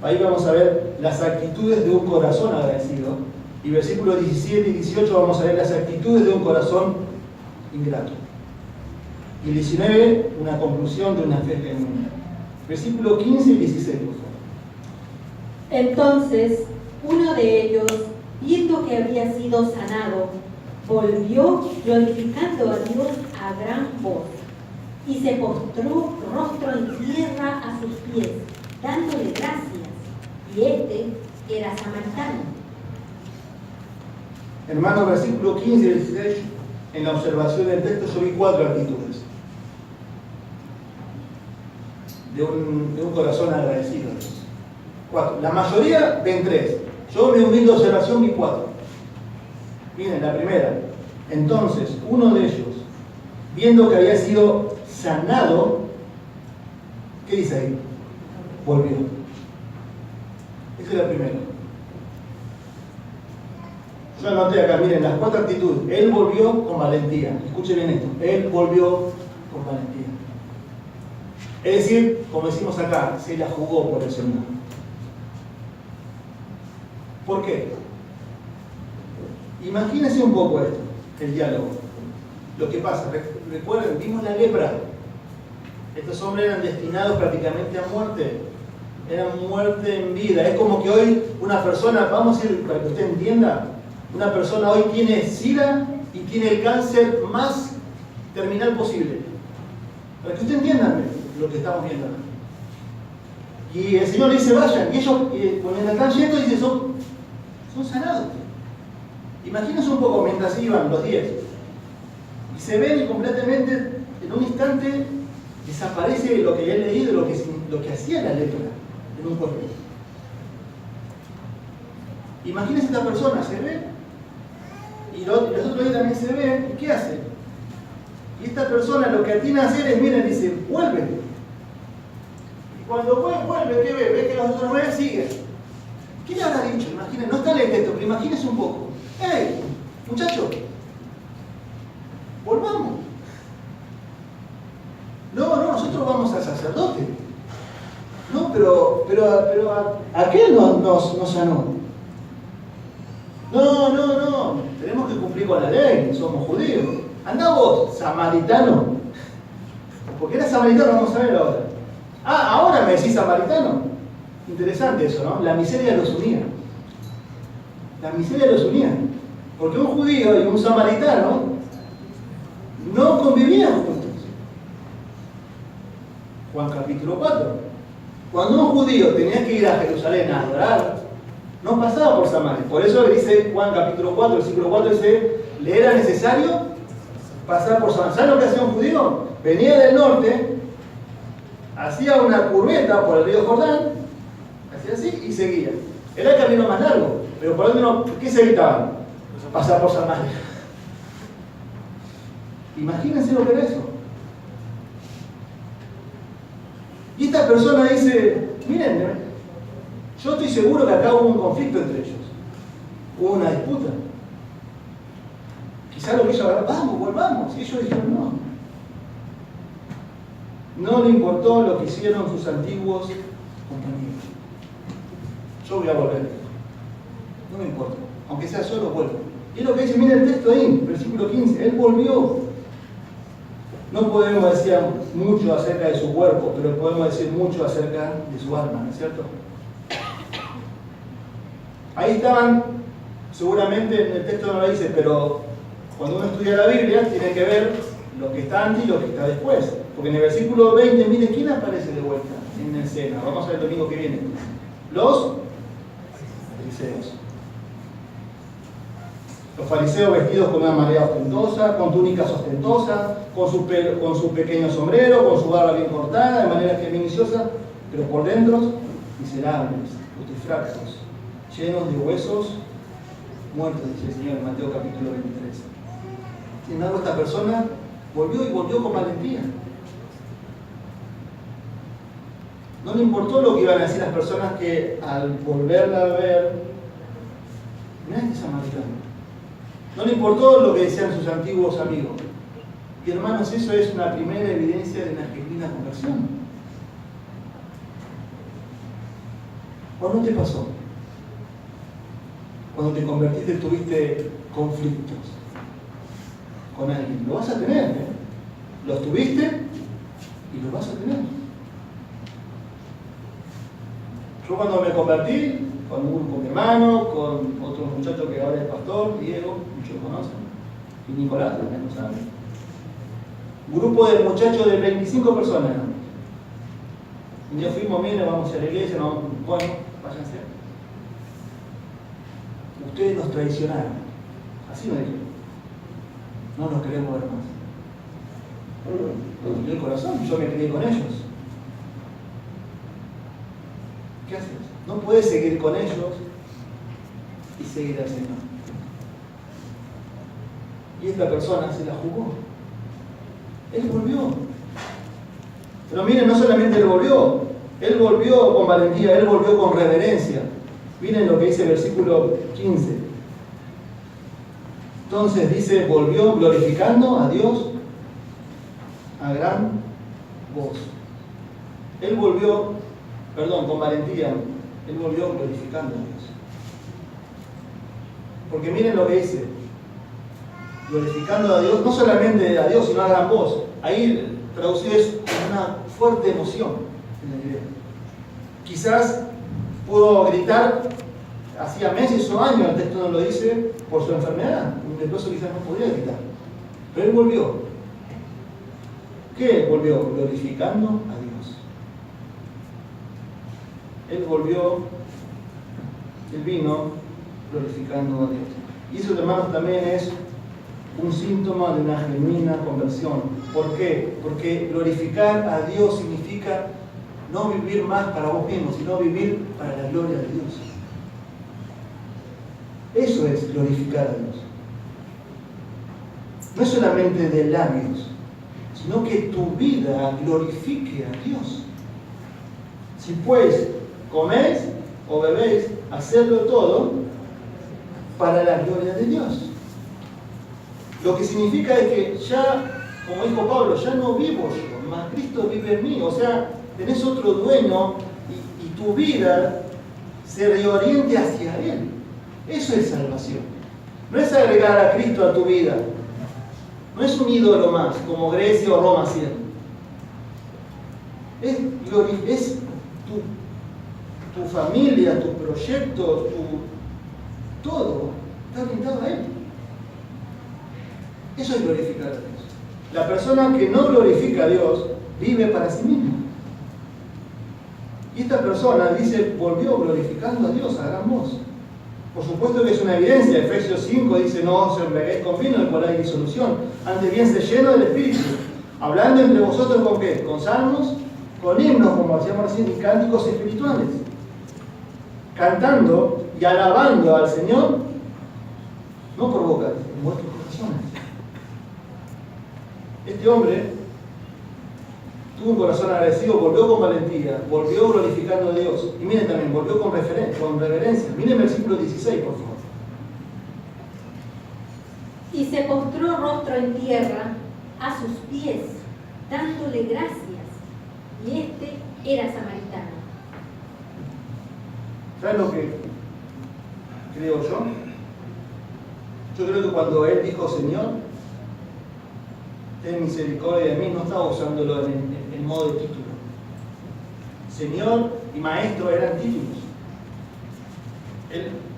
Ahí vamos a ver las actitudes de un corazón agradecido. Y versículos 17 y 18 vamos a ver las actitudes de un corazón ingrato. Y 19, una conclusión de una fe genuina. Versículo 15 y 16, por favor. Entonces, uno de ellos, viendo que había sido sanado, volvió glorificando a Dios a gran voz y se postró rostro en tierra a sus pies, dándole gracias. Y este era samaritano. Hermanos, versículo 15 y 16, en la observación del texto yo vi 4 actitudes de un corazón agradecido. 4. La mayoría ven 3. Yo en mi humilde observación vi 4. Miren, la primera. Entonces, uno de ellos, viendo que había sido sanado, ¿Qué dice ahí? Volvió. Esa es la primera. Yo anoté acá, miren, las 4 actitudes. Él volvió con valentía. Escuchen bien esto. Él volvió con valentía. Es decir, como decimos acá, se la jugó por el Señor. ¿Por qué? Imagínense un poco esto, el diálogo. Lo que pasa, recuerden, vimos la lepra. Estos hombres eran destinados prácticamente a muerte. Eran muerte en vida. Es como que hoy una persona, vamos a decir, para que usted entienda, una persona hoy tiene SIDA y tiene el cáncer más terminal posible. Para que usted entienda lo que estamos viendo acá. Y el Señor le dice, vayan. Y ellos, cuando están yendo, dice, son sanados. Imagínense un poco mientras iban los 10. Y se ven y completamente, en un instante, desaparece lo que habían leído, lo que hacía la lepra en un cuerpo. Imagínense esta persona, se ve, y los otros días también se ven, ¿y qué hace? Y esta persona lo que atina a hacer es, miren, dice, vuelve. Y cuando vuelve, ¿qué ve? Ve que los otros 9 siguen. ¿Qué le habrá dicho? Imaginen, no está en el texto, pero imagínense un poco. ¡Hey, muchachos! Volvamos. No, nosotros vamos al sacerdote. No, pero aquel nos sanó. No, tenemos que cumplir con la ley, somos judíos. Andá vos, samaritano. Porque era samaritano, vamos a ver ahora. Ah, ahora me decís samaritano. Interesante eso, ¿no? La miseria los unía. La miseria los unía. Porque un judío y un samaritano no convivían juntos. Juan capítulo 4. Cuando un judío tenía que ir a Jerusalén a adorar, no pasaba por Samaria. Por eso le dice Juan capítulo 4, versículo 4, dice, le era necesario pasar por Samaria. ¿Saben lo que hacía un judío? Venía del norte, hacía una curveta por el río Jordán, hacía así y seguía. Era el camino más largo, pero por donde no, ¿qué se evitaban? Pasar por Samaria. Imagínense lo que era eso. Y esta persona dice, miren, yo estoy seguro que acá hubo un conflicto entre ellos. Hubo una disputa. Quizá lo que ellos hablaron, vamos, volvamos. Y ellos dijeron, no. No le importó lo que hicieron sus antiguos compañeros. Yo voy a volver. No me importa. Aunque sea solo, vuelvo. Y es lo que dice, miren el texto ahí, versículo 15. Él volvió. No podemos decir mucho acerca de su cuerpo, pero podemos decir mucho acerca de su alma, ¿no es cierto? Ahí estaban, seguramente en el texto no lo dice, pero cuando uno estudia la Biblia tiene que ver lo que está antes y lo que está después. Porque en el versículo 20, mire, ¿quién aparece de vuelta en escena? Vamos a ver el domingo que viene. Los fariseos. Los fariseos vestidos con una marea ostentosa, con túnicas ostentosas, con su pequeño sombrero, con su barba bien cortada, de manera feminiciosa, pero por dentro miserables, putrefactos, llenos de huesos muertos, dice el Señor en Mateo capítulo 23. Sin embargo, esta persona volvió con valentía. No le importó lo que iban a decir las personas que al volverla a ver, mirá este samaritano. No le importó lo que decían sus antiguos amigos. Y hermanos, eso es una primera evidencia de una genuina conversión. ¿O no te pasó? Cuando te convertiste tuviste conflictos con alguien. Lo vas a tener, ¿eh? Los tuviste y los vas a tener. Yo cuando me convertí, con mi hermano, con otro muchacho que ahora es pastor, Diego, muchos lo conocen, y Nicolás, también lo saben. Un grupo de muchachos de 25 personas. Un día fuimos, miren, vamos a la iglesia, no, bueno, váyanse. Ustedes nos traicionaron. Así nos dijeron. No nos queremos ver más. Me dolió el corazón, yo me quedé con ellos. ¿Qué haces? No puedes seguir con ellos y seguir al Señor. Y esta persona se la jugó. Él volvió. Pero miren, no solamente él volvió con valentía, él volvió con reverencia. Miren lo que dice el versículo 15. Entonces dice, volvió glorificando a Dios a gran voz. Él volvió, con valentía, él volvió glorificando a Dios. Porque miren lo que dice, glorificando a Dios, no solamente a Dios, sino a gran voz. Ahí traducido es una fuerte emoción en la idea. Quizás pudo gritar hacía meses o años, el texto no lo dice, por su enfermedad. Un leproso quizás no podía gritar. Pero él volvió. ¿Qué volvió? Glorificando a Dios. Él volvió, él vino glorificando a Dios. Y eso, hermanos, también es un síntoma de una genuina conversión. ¿Por qué? Porque glorificar a Dios significa no vivir más para vos mismo, sino vivir para la gloria de Dios. Eso es glorificar a Dios. No es solamente de labios, sino que tu vida glorifique a Dios. Si pues coméis o bebéis, hacedlo todo para la gloria de Dios. Lo que significa es que ya, como dijo Pablo, ya no vivo yo, mas Cristo vive en mí. O sea, tenés otro dueño y tu vida se reoriente hacia Él. Eso es salvación. No es agregar a Cristo a tu vida. No es un ídolo más, como Grecia o Roma hacían. Es tu familia, tu proyecto, todo está orientado a Él. Eso es glorificar a Dios. La persona que no glorifica a Dios vive para sí misma. Y esta persona dice, volvió glorificando a Dios a gran voz. Por supuesto que es una evidencia. Efesios 5 dice, no os embriaguéis con vino, en el cual hay disolución. Antes bien, se lleno del Espíritu, hablando entre vosotros con qué? Con salmos, con himnos, como decíamos recién, y cánticos espirituales. Cantando y alabando al Señor, no por boca, en vuestros corazones. Este hombre tuvo un corazón agradecido, volvió con valentía, volvió glorificando a Dios. Y miren también, volvió con reverencia. Miren el versículo 16, por favor. Y se postró rostro en tierra a sus pies, dándole gracias. Y este era samaritano. ¿Saben lo que creo yo? Yo creo que cuando él dijo, Señor, ten misericordia de mí, no estaba usándolo en modo de título. Señor y Maestro eran títulos.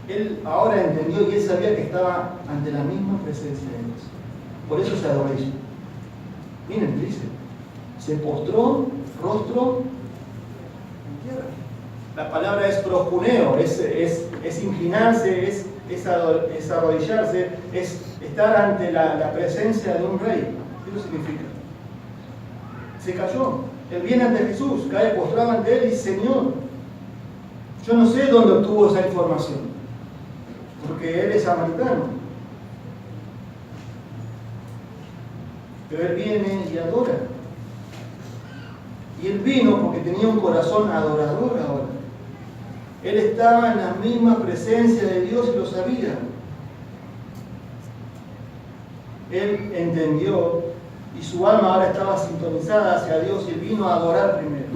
Él ahora entendió y él sabía que estaba ante la misma presencia de Dios. Por eso se arrodilló. Miren, dice, se postró, rostro en tierra. La palabra es proscuneo, es inclinarse, es arrodillarse, es estar ante la presencia de un rey. ¿Qué significa? Se cayó. Él viene ante Jesús, cae postrado ante Él y dice, Señor, yo no sé dónde obtuvo esa información, porque Él es samaritano. Pero Él viene y adora. Y Él vino porque tenía un corazón adorador ahora. Él estaba en la misma presencia de Dios y lo sabía. Él entendió y su alma ahora estaba sintonizada hacia Dios y él vino a adorar primero.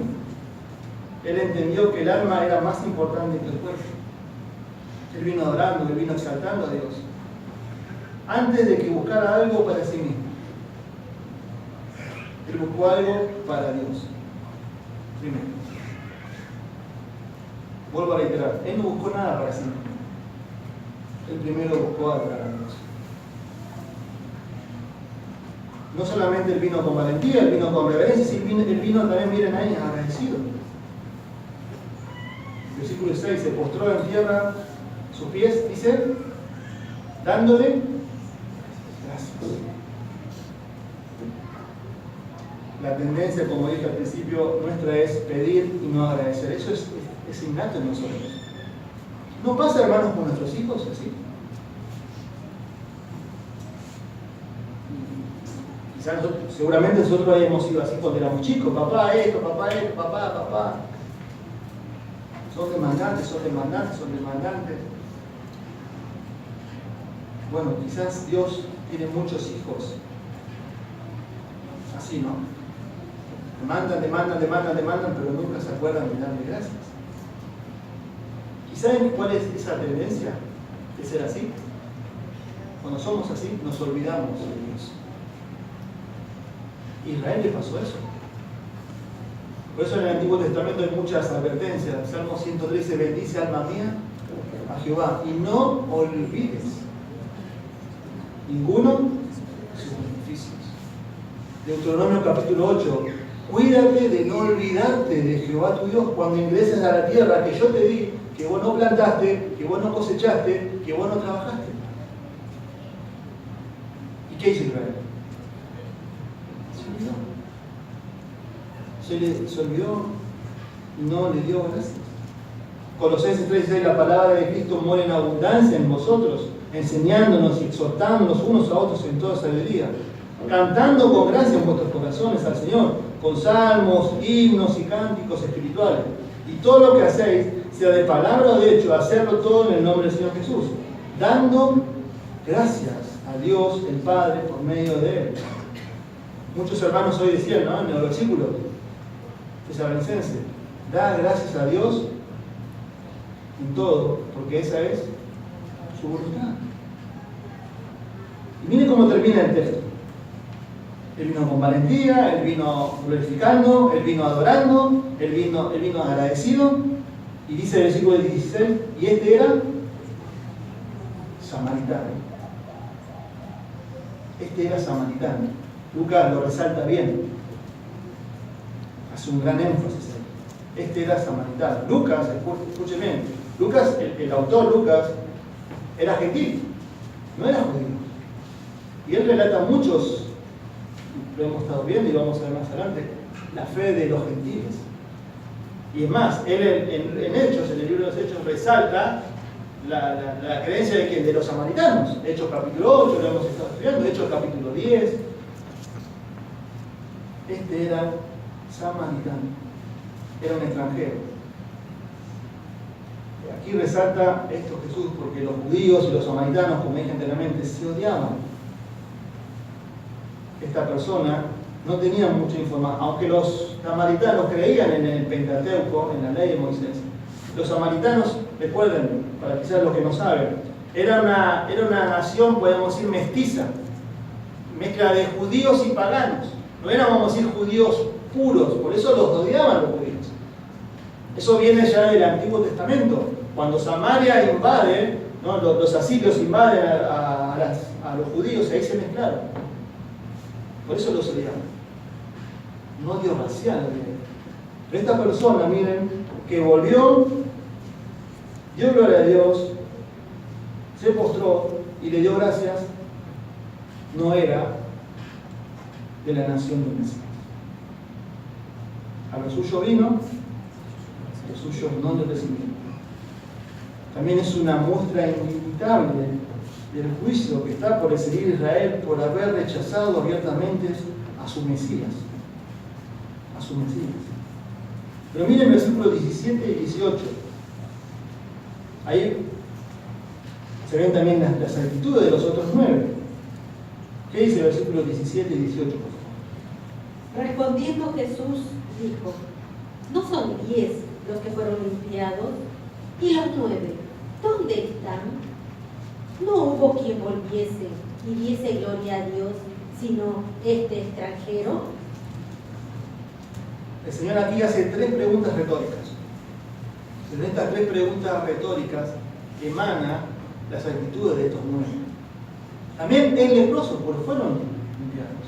Él entendió que el alma era más importante que el cuerpo. Él vino adorando, él vino exaltando a Dios. Antes de que buscara algo para sí mismo. Él buscó algo para Dios. Primero. Vuelvo a reiterar, él no buscó nada para sí mismo. Él primero buscó adorar a Dios. No solamente él vino con valentía, él vino con reverencia, él vino también, miren ahí, agradecido. Versículo 6, se postró en tierra sus pies, dice, dándole gracias. La tendencia, como dije al principio, nuestra es pedir y no agradecer. Eso es innato en nosotros. ¿No pasa, hermanos, con nuestros hijos así? Seguramente nosotros habíamos sido así cuando éramos chicos, papá esto, papá esto, papá. Son demandantes. Bueno, quizás Dios tiene muchos hijos. Así, ¿no? Demandan, pero nunca se acuerdan de darle gracias. ¿Y saben cuál es esa tendencia de ser así? Cuando somos así, nos olvidamos de Dios. Israel le pasó eso. Por eso en el Antiguo Testamento hay muchas advertencias. Salmo 113: bendice alma mía a Jehová y no olvides ninguno de sus beneficios. Deuteronomio capítulo 8: cuídate de no olvidarte de Jehová tu Dios cuando ingreses a la tierra que yo te di, que vos no plantaste, que vos no cosechaste, que vos no trabajaste. ¿Y qué hizo Israel? Se olvidó y no le dio gracias. Colosenses 3:6: la palabra de Cristo mora en abundancia en vosotros, enseñándonos y exhortándonos unos a otros en toda sabiduría, cantando con gracia en vuestros corazones al Señor, con salmos, himnos y cánticos espirituales. Y todo lo que hacéis, sea de palabra o de hecho, hacerlo todo en el nombre del Señor Jesús, dando gracias a Dios el Padre por medio de Él. Muchos hermanos hoy decían, ¿no?, en el versículo tesalonicense: da gracias a Dios en todo, porque esa es su voluntad. Y miren cómo termina el texto. Él vino con valentía, él vino glorificando, él vino adorando, él vino agradecido. Y dice el versículo 16: y este era samaritano. Este era samaritano. Lucas lo resalta bien. Hace un gran énfasis ahí. Este era samaritano. Lucas, escuchen bien, Lucas, el autor Lucas, era gentil, no era judío. Y él relata muchos, lo hemos estado viendo y vamos a ver más adelante, la fe de los gentiles. Y es más, él en Hechos, en el libro de los Hechos, resalta la creencia de que de los samaritanos. Hechos capítulo 8, lo hemos estado estudiando, Hechos capítulo 10. Este era samaritano, era un extranjero. Aquí resalta esto Jesús porque los judíos y los samaritanos, como dije anteriormente, se odiaban. Esta persona no tenía mucha información, aunque los samaritanos creían en el Pentateuco, en la ley de Moisés. Los samaritanos, recuerden, para quizás los que no saben, era una nación, podemos decir, mestiza, mezcla de judíos y paganos. No eran, vamos a decir, judíos puros, por eso los odiaban los judíos. Eso viene ya del Antiguo Testamento. Cuando Samaria invade, ¿no?, los asirios invaden a los judíos, ahí se mezclaron. Por eso los odiaban. Un odio racial. Pero esta persona, miren, que volvió, dio gloria a Dios, se postró y le dio gracias, no era de la nación de Mesías. A lo suyo vino, los suyos no le recibieron. También es una muestra indubitable del juicio que está por recibir Israel por haber rechazado abiertamente a su Mesías. A su Mesías. Pero miren versículos 17 y 18. Ahí se ven también las actitudes de los otros 9. ¿Qué dice el versículo 17 y 18, por favor? Respondiendo Jesús dijo: ¿no son 10 los que fueron limpiados? ¿Y los 9 dónde están? No hubo quien volviese y diese gloria a Dios, sino este extranjero. El Señor aquí hace 3 preguntas retóricas. En estas 3 preguntas retóricas emana las actitudes de estos 9. También el leproso, porque fueron limpiados.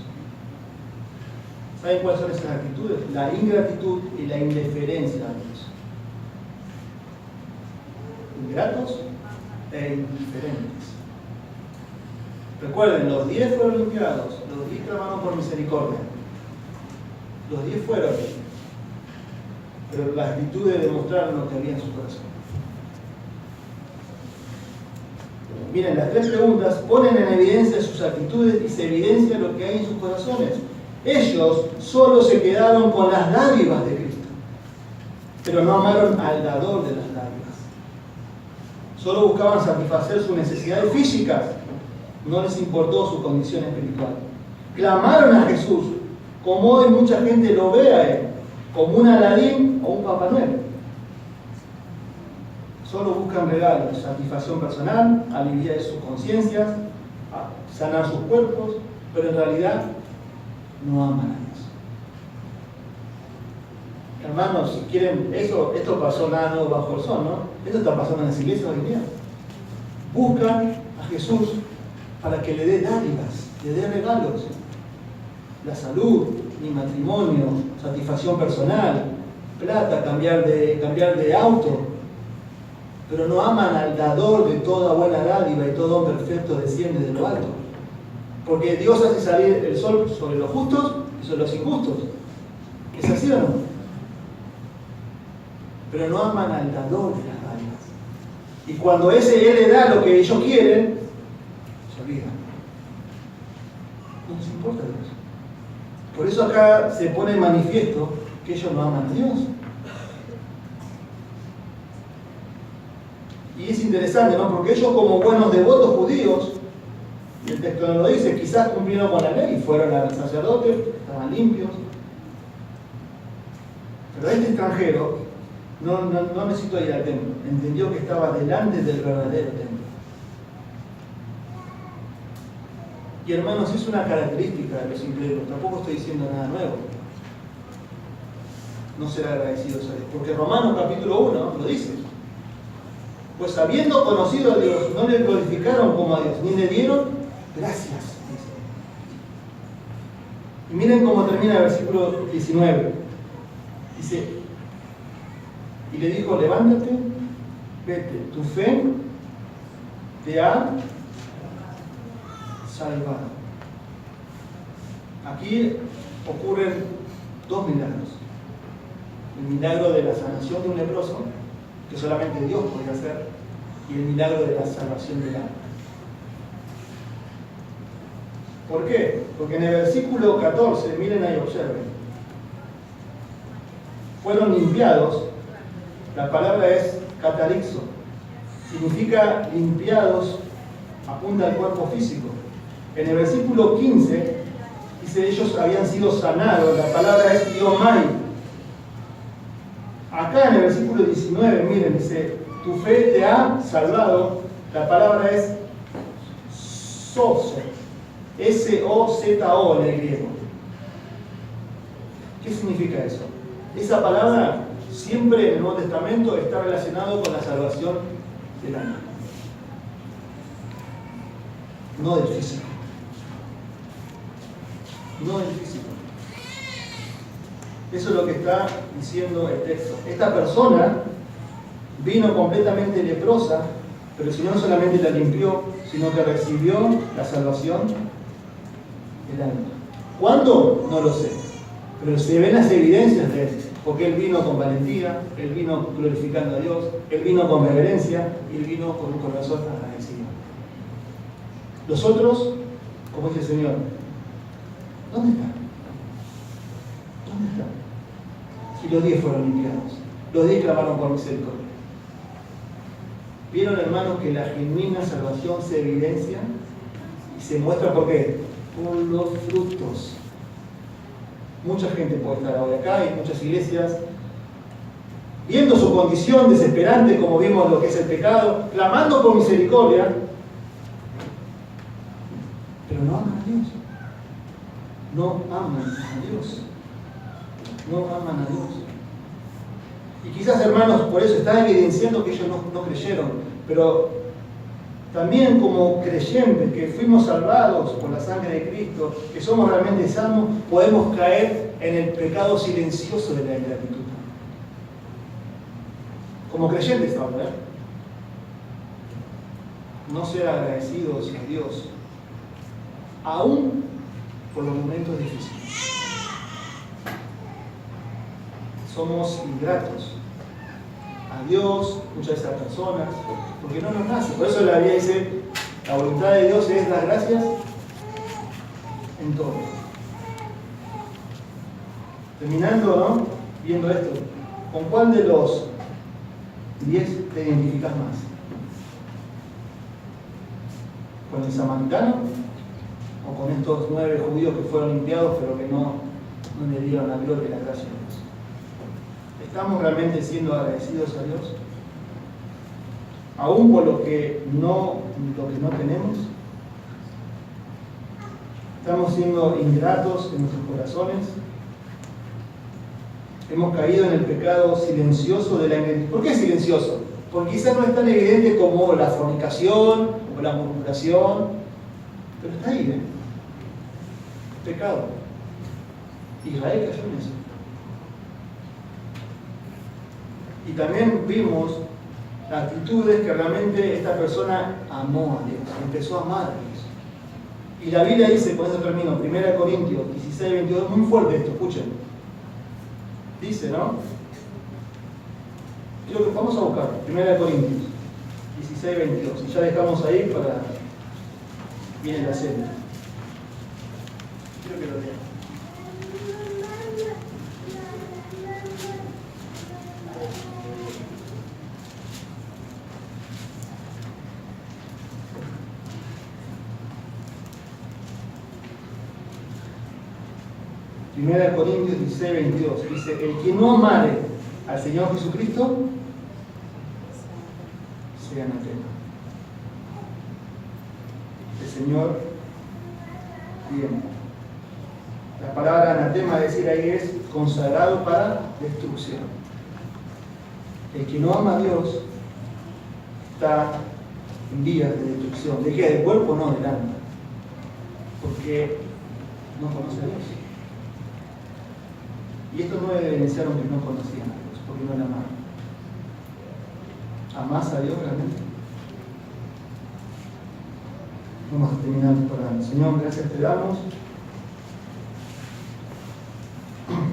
¿Saben cuáles son esas actitudes? La ingratitud y la indiferencia a Dios. Ingratos e indiferentes. Recuerden, los 10 fueron limpiados, los 10 clamaron por misericordia. Los 10 fueron, pero las actitudes demostraron lo que había en su corazón. Miren, las tres preguntas ponen en evidencia sus actitudes y se evidencia lo que hay en sus corazones. Ellos solo se quedaron con las dádivas de Cristo, pero no amaron al dador de las dádivas. Solo buscaban satisfacer sus necesidades físicas, no les importó su condición espiritual. Clamaron a Jesús, como hoy mucha gente lo ve a Él, como un Aladín o un Papá Noel. Solo buscan regalos, satisfacción personal, aliviar sus conciencias, sanar sus cuerpos, pero en realidad no aman a Dios. Hermanos, si quieren, esto pasó nada nuevo bajo el sol, ¿no? Esto está pasando en las iglesias hoy en día. Buscan a Jesús para que le dé dádivas, le dé regalos. La salud, mi matrimonio, satisfacción personal, plata, cambiar de auto. Pero no aman al dador de toda buena dádiva y todo don perfecto desciende de lo alto. Porque Dios hace salir el sol sobre los justos y sobre los injustos. ¿Es así o no? Pero no aman al dador de las dádivas. Y cuando Él le da lo que ellos quieren, se olvidan. No les importa Dios. Por eso acá se pone en manifiesto que ellos no aman a Dios. Y es interesante, ¿no? Porque ellos, como buenos devotos judíos, y el texto no lo dice, quizás cumplieron con la ley, fueron al sacerdote, estaban limpios. Pero este extranjero no necesitó ir al templo, entendió que estaba delante del verdadero templo. Y hermanos, es una característica de los incrédulos, tampoco estoy diciendo nada nuevo. No ser agradecidos a Dios, porque Romanos capítulo 1 lo dice. Pues habiendo conocido a Dios, no le glorificaron como a Dios, ni le dieron gracias. Dice. Y miren cómo termina el versículo 19. Dice, y le dijo, levántate, vete, tu fe te ha salvado. Aquí ocurren dos milagros. El milagro de la sanación de un leproso, que solamente Dios podía hacer, y el milagro de la salvación del alma. ¿Por qué? Porque en el versículo 14, miren ahí, observen, fueron limpiados, la palabra es catarixo, significa limpiados, apunta al cuerpo físico. En el versículo 15, dice ellos habían sido sanados, la palabra es diomai. Acá en el versículo 19, miren, dice, tu fe te ha salvado, la palabra es sozo, S-O-Z-O en el griego. ¿Qué significa eso? Esa palabra siempre en el Nuevo Testamento está relacionado con la salvación del alma, no del físico. No del físico. Eso es lo que está diciendo el texto. Esta persona vino completamente leprosa, pero el Señor no solamente la limpió, sino que recibió la salvación del alma. ¿Cuándo? No lo sé. Pero se ven las evidencias de él, porque él vino con valentía, él vino glorificando a Dios, él vino con reverencia y él vino con un corazón agradecido. Los otros, como dice el Señor, ¿dónde están? ¿Dónde están? Si los 10 fueron limpiados, los 10 clamaron por misericordia. ¿Vieron, hermanos, que la genuina salvación se evidencia y se muestra por qué? Por los frutos. Mucha gente puede estar hoy acá y muchas iglesias viendo su condición desesperante, como vimos lo que es el pecado, clamando por misericordia, pero no aman a Dios. No aman a Dios. No aman a Dios. Y quizás, hermanos, por eso está evidenciando que ellos no creyeron, pero también como creyentes que fuimos salvados por la sangre de Cristo, que somos realmente salvos, podemos caer en el pecado silencioso de la ingratitud. Como creyentes ahora, no ser agradecidos a Dios, aún por los momentos difíciles. Somos ingratos a Dios, muchas de esas personas, porque no nos nace. Por eso la Biblia dice, La voluntad de Dios es dar gracias en todo. Terminando, ¿no? Viendo esto, ¿con cuál de los 10 te identificas más? ¿Con el samaritano? ¿O con estos 9 judíos que fueron limpiados pero que no le dieron la gloria y la gracia de Dios? ¿Estamos realmente siendo agradecidos a Dios? ¿Aún por lo que no tenemos? ¿Estamos siendo ingratos en nuestros corazones? Hemos caído en el pecado silencioso de la ingratitud. ¿Por qué silencioso? Porque quizás no es tan evidente como la fornicación o la murmuración, pero está ahí, ¿eh? Pecado. Israel cayó en eso. Y también vimos actitudes que realmente esta persona amó a Dios, empezó a amar a Dios. Y la Biblia dice, con eso termino, 1 Corintios 16, 22, muy fuerte esto, escuchen. Dice, ¿no? Creo que vamos a buscar 1 Corintios 16, 22. Y ya dejamos ahí para... Viene la cena. Quiero que lo vean. Primera Corintios 16, 22 dice: el que no amare al Señor Jesucristo sea anatema. El Señor, bien, la palabra anatema, es decir, ahí es consagrado para destrucción. El que no ama a Dios está en vías de destrucción. ¿De qué? Del cuerpo, no, del alma, porque no conoce a Dios. Y estos 9 evidenciaron que no conocían a Dios, porque no le amaban. ¿Amás a Dios realmente? Vamos a terminar orando. Señor, gracias te damos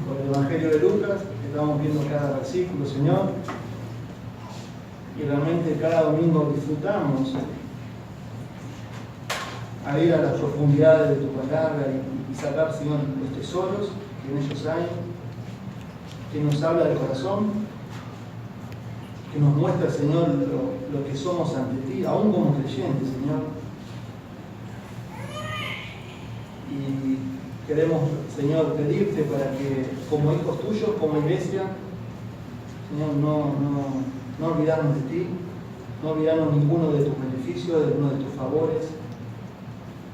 por el Evangelio de Lucas, que estamos viendo cada versículo, Señor, y realmente cada domingo disfrutamos a ir a las profundidades de tu palabra y sacar, Señor, los tesoros que en ellos hay, que nos habla del corazón, que nos muestra, Señor, lo que somos ante ti, aún como creyentes, Señor. Y queremos, Señor, pedirte para que, como hijos tuyos, como iglesia, Señor, no olvidarnos de ti, no olvidarnos ninguno de tus beneficios, de ninguno de tus favores.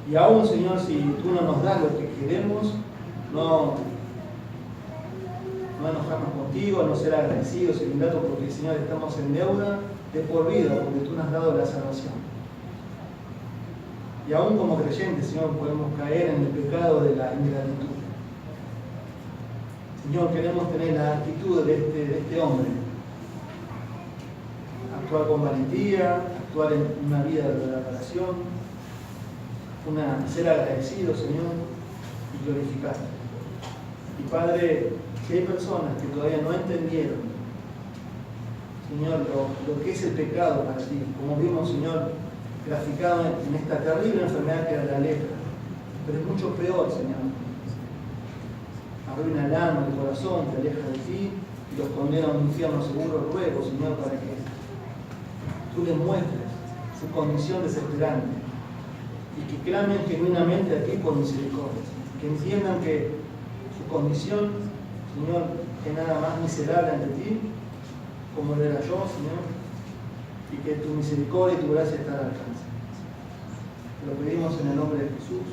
Y aún, Señor, si tú no nos das lo que queremos, no enojarnos contigo, no ser agradecidos y ingratos, porque, Señor, estamos en deuda de por vida, porque tú nos has dado la salvación. Y aún como creyentes, Señor, podemos caer en el pecado de la ingratitud. Señor, queremos tener la actitud de este hombre. Actuar con valentía, actuar en una vida de adoración, ser agradecido, Señor, y glorificarte. Y Padre, si hay personas que todavía no entendieron, Señor, lo que es el pecado para ti, como vimos, Señor, graficado en esta terrible enfermedad que era la lepra, pero es mucho peor, Señor. Arruina el alma, el corazón, te aleja de ti y los condena a un infierno seguro. Ruego, Señor, para que tú les muestres su condición desesperante y que clamen genuinamente a ti por misericordia, que entiendan que su condición, Señor, es nada más miserable ante ti, como lo era yo, Señor, y que tu misericordia y tu gracia están al alcance. Te lo pedimos en el nombre de Jesús.